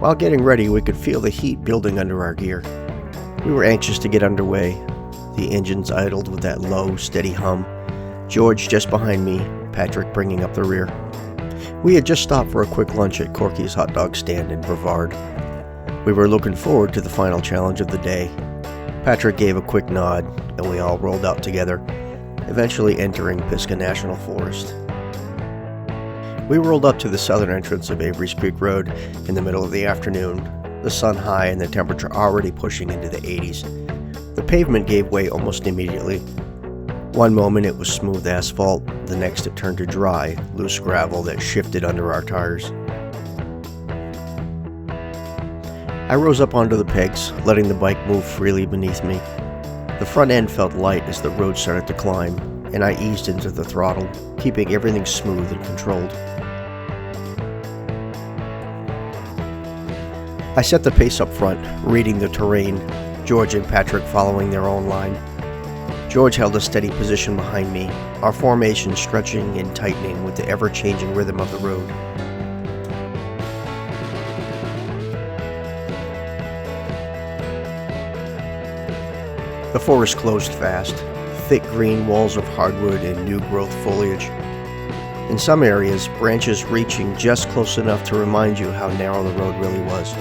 While getting ready, we could feel the heat building under our gear. We were anxious to get underway. The engines idled with that low, steady hum. George just behind me, Patrick bringing up the rear. We had just stopped for a quick lunch at Corky's hot dog stand in Brevard. We were looking forward to the final challenge of the day. Patrick gave a quick nod, and we all rolled out together, eventually entering Pisgah National Forest. We rolled up to the southern entrance of Avery's Creek Road in the middle of the afternoon, the sun high and the temperature already pushing into the 80s. The pavement gave way almost immediately. One moment it was smooth asphalt, the next it turned to dry, loose gravel that shifted under our tires. I rose up onto the pegs, letting the bike move freely beneath me. The front end felt light as the road started to climb, and I eased into the throttle, keeping everything smooth and controlled. I set the pace up front, reading the terrain, George and Patrick following their own line. George held a steady position behind me, our formation stretching and tightening with the ever-changing rhythm of the road. The forest closed fast, thick green walls of hardwood and new-growth foliage. In some areas, branches reaching just close enough to remind you how narrow the road really was.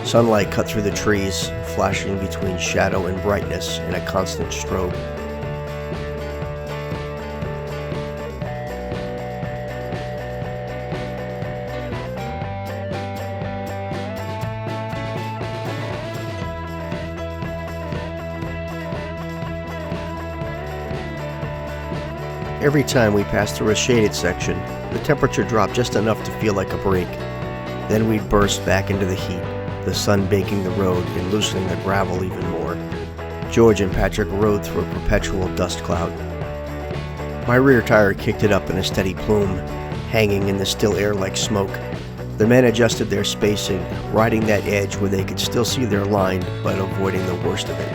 Sunlight cut through the trees, flashing between shadow and brightness in a constant strobe. Every time we passed through a shaded section, the temperature dropped just enough to feel like a break. Then we'd burst back into the heat, the sun baking the road and loosening the gravel even more. George and Patrick rode through a perpetual dust cloud. My rear tire kicked it up in a steady plume, hanging in the still air like smoke. The men adjusted their spacing, riding that edge where they could still see their line, but avoiding the worst of it.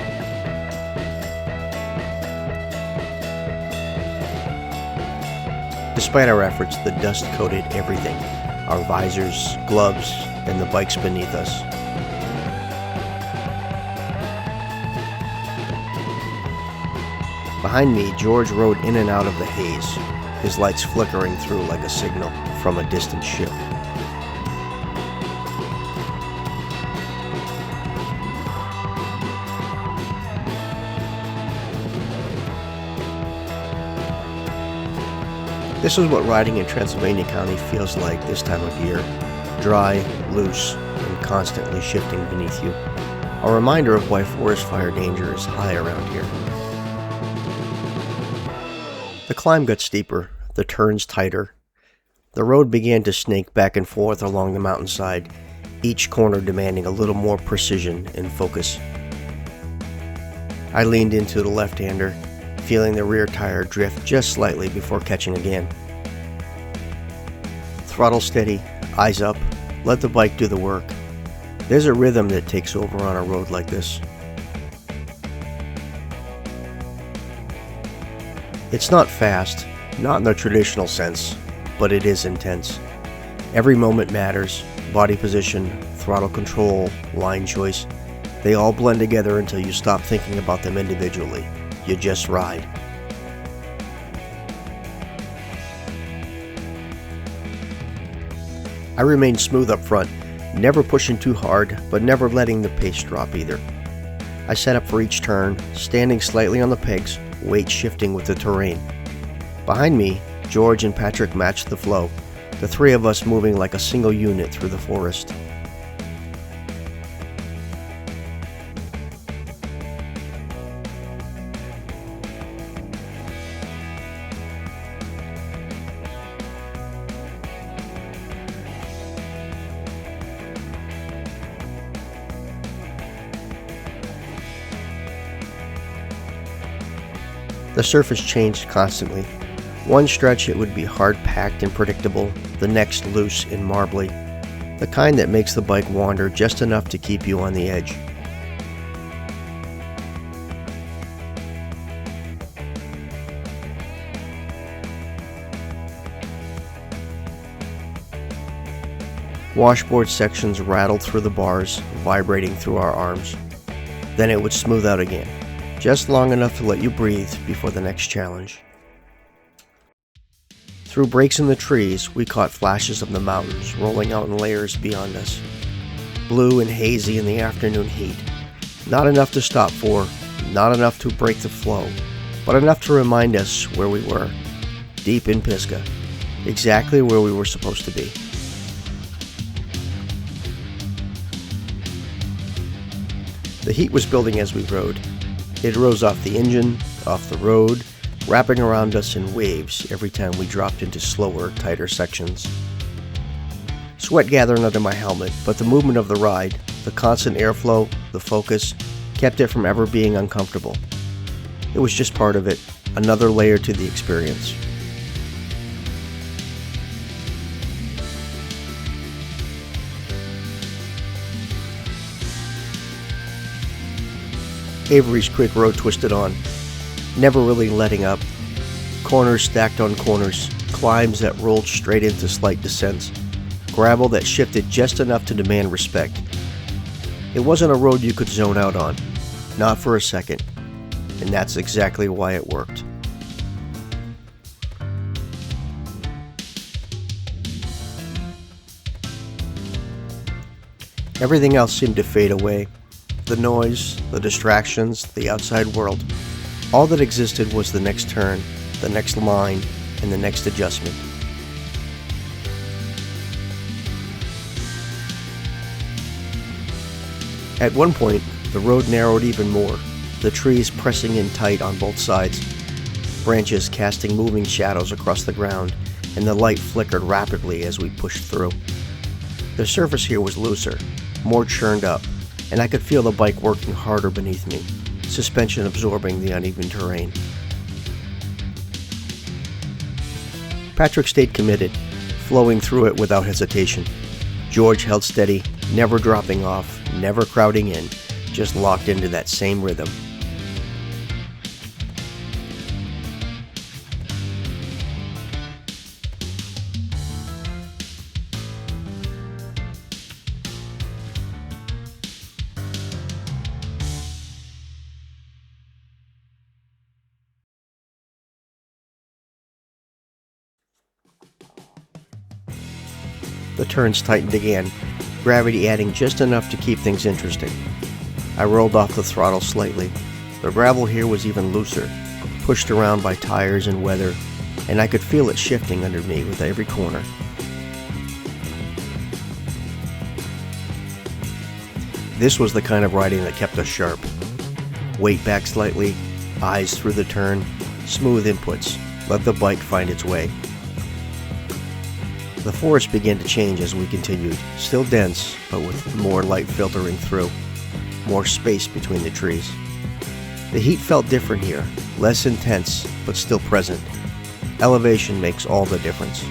Despite our efforts, the dust coated everything, our visors, gloves, and the bikes beneath us. Behind me, George rode in and out of the haze, his lights flickering through like a signal from a distant ship. This is what riding in Transylvania County feels like this time of year. Dry, loose, and constantly shifting beneath you. A reminder of why forest fire danger is high around here. The climb got steeper, the turns tighter. The road began to snake back and forth along the mountainside, each corner demanding a little more precision and focus. I leaned into the left-hander, feeling the rear tire drift just slightly before catching again. Throttle steady, eyes up, let the bike do the work. There's a rhythm that takes over on a road like this. It's not fast, not in the traditional sense, but it is intense. Every moment matters, body position, throttle control, line choice. They all blend together until you stop thinking about them individually. You just ride. I remained smooth up front, never pushing too hard, but never letting the pace drop either. I set up for each turn, standing slightly on the pegs, weight shifting with the terrain. Behind me, George and Patrick matched the flow, the three of us moving like a single unit through the forest. The surface changed constantly. One stretch it would be hard-packed and predictable, the next loose and marbly, the kind that makes the bike wander just enough to keep you on the edge. Washboard sections rattled through the bars, vibrating through our arms. Then it would smooth out again, just long enough to let you breathe before the next challenge. Through breaks in the trees, we caught flashes of the mountains rolling out in layers beyond us. Blue and hazy in the afternoon heat. Not enough to stop for, not enough to break the flow, but enough to remind us where we were. Deep in Pisgah. Exactly where we were supposed to be. The heat was building as we rode. It rose off the engine, off the road, wrapping around us in waves every time we dropped into slower, tighter sections. Sweat gathered under my helmet, but the movement of the ride, the constant airflow, the focus, kept it from ever being uncomfortable. It was just part of it, another layer to the experience. Avery's quick road twisted on, never really letting up. Corners stacked on corners, climbs that rolled straight into slight descents, gravel that shifted just enough to demand respect. It wasn't a road you could zone out on, not for a second, and that's exactly why it worked. Everything else seemed to fade away. The noise, the distractions, the outside world. All that existed was the next turn, the next line, and the next adjustment. At one point, the road narrowed even more, the trees pressing in tight on both sides, branches casting moving shadows across the ground, and the light flickered rapidly as we pushed through. The surface here was looser, more churned up, and I could feel the bike working harder beneath me, suspension absorbing the uneven terrain. Patrick stayed committed, flowing through it without hesitation. George held steady, never dropping off, never crowding in, just locked into that same rhythm. The turns tightened again, gravity adding just enough to keep things interesting. I rolled off the throttle slightly. The gravel here was even looser, pushed around by tires and weather, and I could feel it shifting under me with every corner. This was the kind of riding that kept us sharp. Weight back slightly, eyes through the turn, smooth inputs, let the bike find its way. The forest began to change as we continued, still dense, but with more light filtering through, more space between the trees. The heat felt different here, less intense, but still present. Elevation makes all the difference.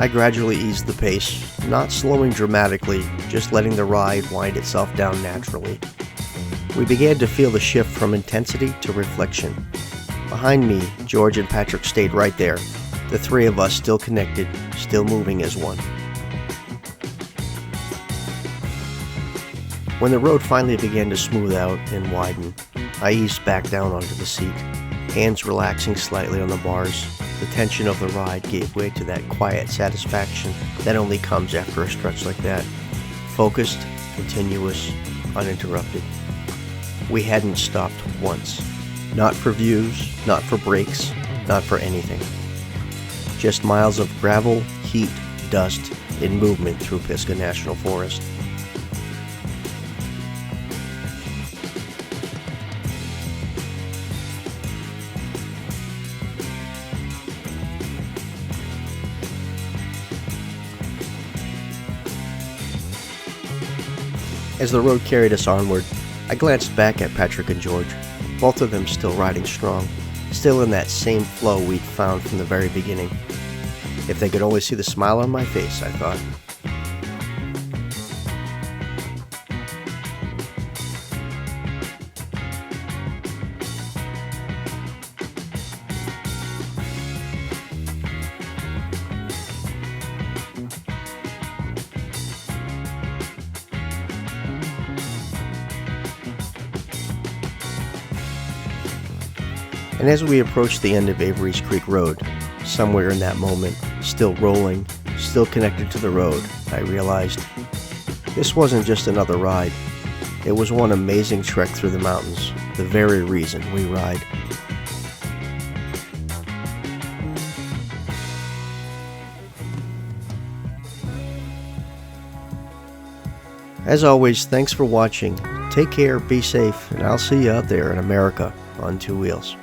I gradually eased the pace, not slowing dramatically, just letting the ride wind itself down naturally. We began to feel the shift from intensity to reflection. Behind me, George and Patrick stayed right there, the three of us still connected, still moving as one. When the road finally began to smooth out and widen, I eased back down onto the seat, hands relaxing slightly on the bars. The tension of the ride gave way to that quiet satisfaction that only comes after a stretch like that. Focused, continuous, uninterrupted. We hadn't stopped once. Not for views, not for breaks, not for anything. Just miles of gravel, heat, dust, in movement through Pisgah National Forest. As the road carried us onward, I glanced back at Patrick and George, both of them still riding strong, still in that same flow we'd found from the very beginning. If they could only see the smile on my face, I thought. And as we approached the end of Avery's Creek Road, somewhere in that moment, still rolling, still connected to the road, I realized this wasn't just another ride. It was one amazing trek through the mountains, the very reason we ride. As always, thanks for watching. Take care, be safe, and I'll see you out there in America on two wheels.